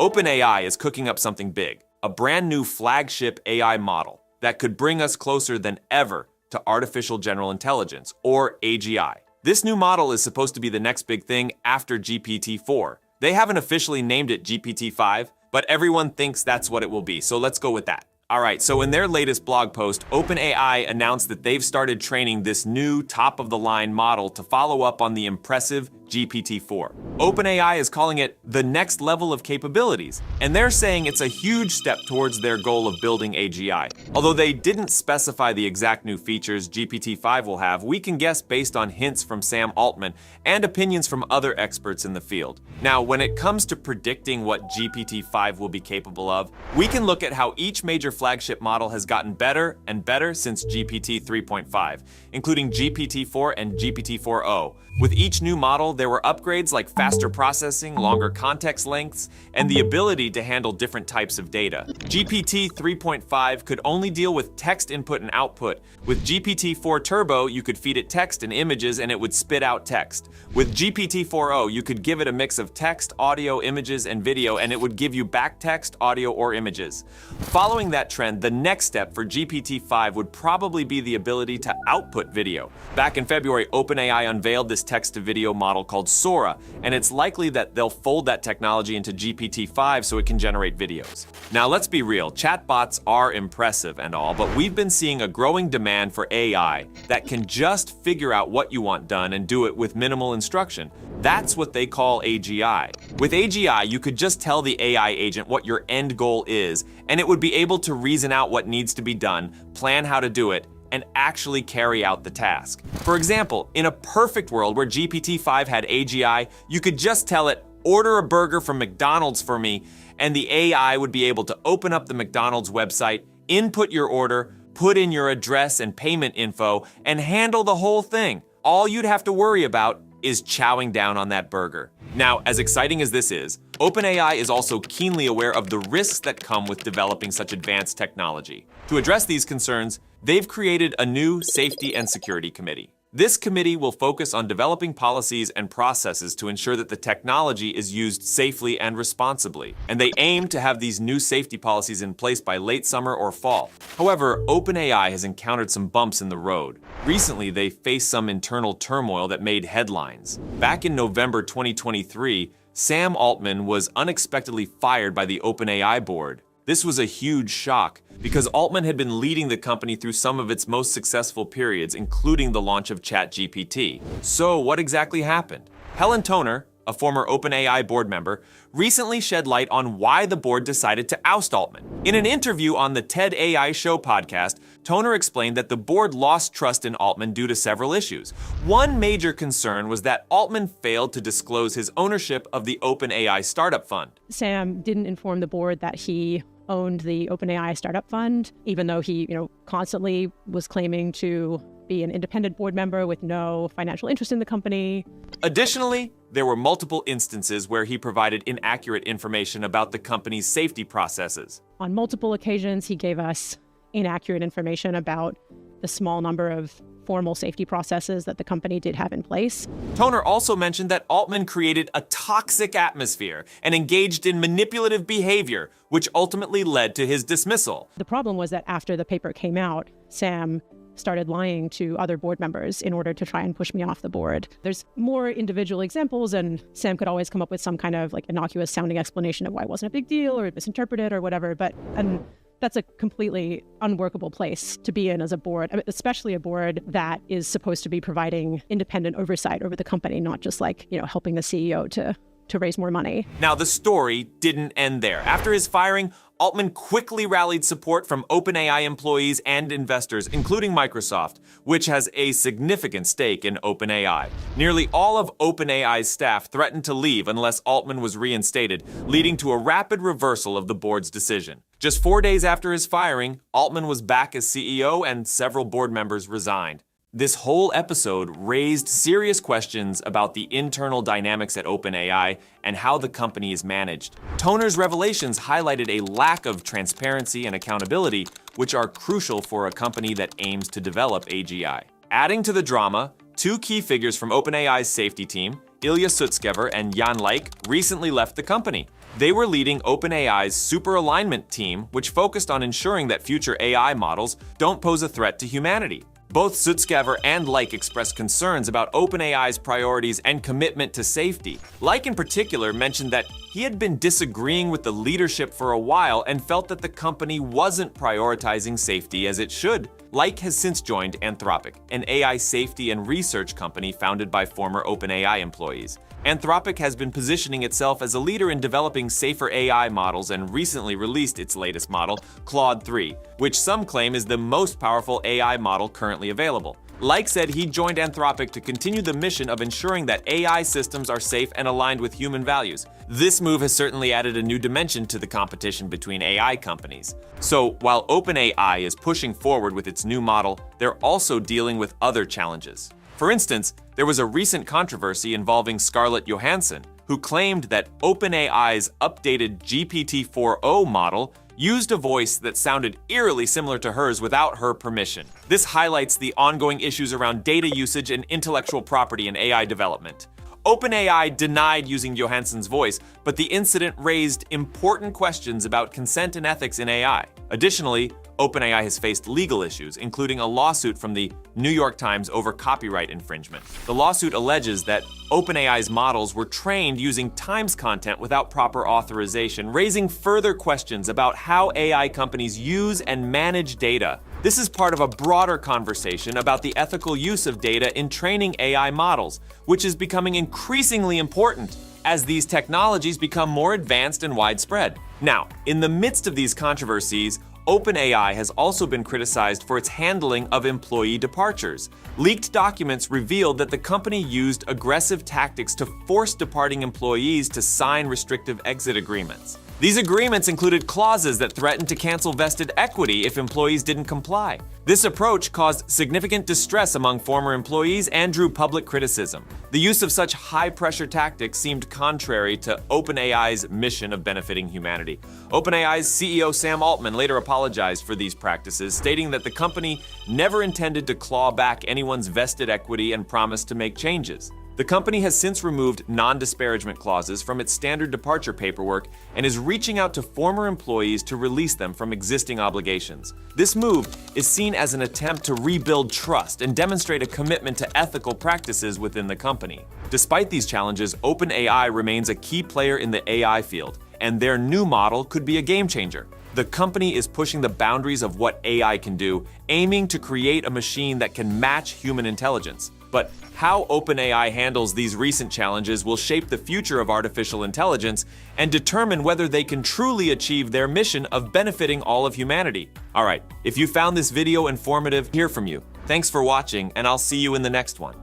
OpenAI is cooking up something big, a brand new flagship AI model that could bring us closer than ever to artificial general intelligence, or AGI. This new model is supposed to be the next big thing after GPT-4. They haven't officially named it GPT-5, but everyone thinks that's what it will be, so let's go with that. Alright, so in their latest blog post, OpenAI announced that they've started training this new top-of-the-line model to follow up on the impressive GPT-4. OpenAI is calling it the next level of capabilities, and they're saying it's a huge step towards their goal of building AGI. Although they didn't specify the exact new features GPT-5 will have, we can guess based on hints from Sam Altman and opinions from other experts in the field. Now, when it comes to predicting what GPT-5 will be capable of, we can look at how each major flagship model has gotten better and better since GPT 3.5, including GPT-4 and GPT-4o. With each new model, there were upgrades like faster processing, longer context lengths, and the ability to handle different types of data. GPT 3.5 could only deal with text input and output. With GPT-4 Turbo, you could feed it text and images and it would spit out text. With GPT-4o, you could give it a mix of text, audio, images, and video, and it would give you back text, audio, or images. Following that trend, the next step for GPT-5 would probably be the ability to output video. Back in February, OpenAI unveiled this text-to-video model called Sora, and it's likely that they'll fold that technology into GPT-5 so it can generate videos. Now let's be real, chatbots are impressive and all, but we've been seeing a growing demand for AI that can just figure out what you want done and do it with minimal instruction. That's what they call AGI. With AGI, you could just tell the AI agent what your end goal is, and it would be able to reason out what needs to be done, plan how to do it, and actually carry out the task. For example, in a perfect world where GPT-5 had AGI, you could just tell it, order a burger from McDonald's for me, and the AI would be able to open up the McDonald's website, input your order, put in your address and payment info, and handle the whole thing. All you'd have to worry about is chowing down on that burger. Now, as exciting as this is, OpenAI is also keenly aware of the risks that come with developing such advanced technology. To address these concerns, they've created a new Safety and Security Committee. This committee will focus on developing policies and processes to ensure that the technology is used safely and responsibly, and they aim to have these new safety policies in place by late summer or fall. However, OpenAI has encountered some bumps in the road. Recently, they faced some internal turmoil that made headlines. Back in November 2023, Sam Altman was unexpectedly fired by the OpenAI board. This was a huge shock because Altman had been leading the company through some of its most successful periods, including the launch of ChatGPT. So what exactly happened? Helen Toner, a former OpenAI board member, recently shed light on why the board decided to oust Altman. In an interview on the TED AI Show podcast, Toner explained that the board lost trust in Altman due to several issues. One major concern was that Altman failed to disclose his ownership of the OpenAI startup fund. Sam didn't inform the board that he owned the OpenAI startup fund, even though he, constantly was claiming to be an independent board member with no financial interest in the company. Additionally, there were multiple instances where he provided inaccurate information about the company's safety processes. On multiple occasions, he gave us inaccurate information about the small number of formal safety processes that the company did have in place. Toner also mentioned that Altman created a toxic atmosphere and engaged in manipulative behavior, which ultimately led to his dismissal. The problem was that after the paper came out, Sam started lying to other board members in order to try and push me off the board. There's more individual examples, and Sam could always come up with some kind of innocuous sounding explanation of why it wasn't a big deal or misinterpreted or whatever, and that's a completely unworkable place to be in as a board, especially a board that is supposed to be providing independent oversight over the company, not just helping the CEO to raise more money. Now, the story didn't end there. After his firing, Altman quickly rallied support from OpenAI employees and investors, including Microsoft, which has a significant stake in OpenAI. Nearly all of OpenAI's staff threatened to leave unless Altman was reinstated, leading to a rapid reversal of the board's decision. Just 4 days after his firing, Altman was back as CEO and several board members resigned. This whole episode raised serious questions about the internal dynamics at OpenAI and how the company is managed. Toner's revelations highlighted a lack of transparency and accountability, which are crucial for a company that aims to develop AGI. Adding to the drama, two key figures from OpenAI's safety team, Ilya Sutskever and Jan Leik, recently left the company. They were leading OpenAI's super alignment team, which focused on ensuring that future AI models don't pose a threat to humanity. Both Sutskever and Like expressed concerns about OpenAI's priorities and commitment to safety. Like in particular mentioned that he had been disagreeing with the leadership for a while and felt that the company wasn't prioritizing safety as it should. Like has since joined Anthropic, an AI safety and research company founded by former OpenAI employees. Anthropic has been positioning itself as a leader in developing safer AI models and recently released its latest model, Claude 3, which some claim is the most powerful AI model currently available. Like said he joined Anthropic to continue the mission of ensuring that AI systems are safe and aligned with human values. This move has certainly added a new dimension to the competition between AI companies. So, while OpenAI is pushing forward with its new model, they're also dealing with other challenges. For instance, there was a recent controversy involving Scarlett Johansson, who claimed that OpenAI's updated GPT-4o model used a voice that sounded eerily similar to hers without her permission. This highlights the ongoing issues around data usage and intellectual property in AI development. OpenAI denied using Johansson's voice, but the incident raised important questions about consent and ethics in AI. Additionally, OpenAI has faced legal issues, including a lawsuit from the New York Times over copyright infringement. The lawsuit alleges that OpenAI's models were trained using Times content without proper authorization, raising further questions about how AI companies use and manage data. This is part of a broader conversation about the ethical use of data in training AI models, which is becoming increasingly important as these technologies become more advanced and widespread. Now, in the midst of these controversies, OpenAI has also been criticized for its handling of employee departures. Leaked documents revealed that the company used aggressive tactics to force departing employees to sign restrictive exit agreements. These agreements included clauses that threatened to cancel vested equity if employees didn't comply. This approach caused significant distress among former employees and drew public criticism. The use of such high-pressure tactics seemed contrary to OpenAI's mission of benefiting humanity. OpenAI's CEO Sam Altman later apologized for these practices, stating that the company never intended to claw back anyone's vested equity and promised to make changes. The company has since removed non-disparagement clauses from its standard departure paperwork and is reaching out to former employees to release them from existing obligations. This move is seen as an attempt to rebuild trust and demonstrate a commitment to ethical practices within the company. Despite these challenges, OpenAI remains a key player in the AI field, and their new model could be a game changer. The company is pushing the boundaries of what AI can do, aiming to create a machine that can match human intelligence. But how OpenAI handles these recent challenges will shape the future of artificial intelligence and determine whether they can truly achieve their mission of benefiting all of humanity. Alright, if you found this video informative, hear from you. Thanks for watching, and I'll see you in the next one.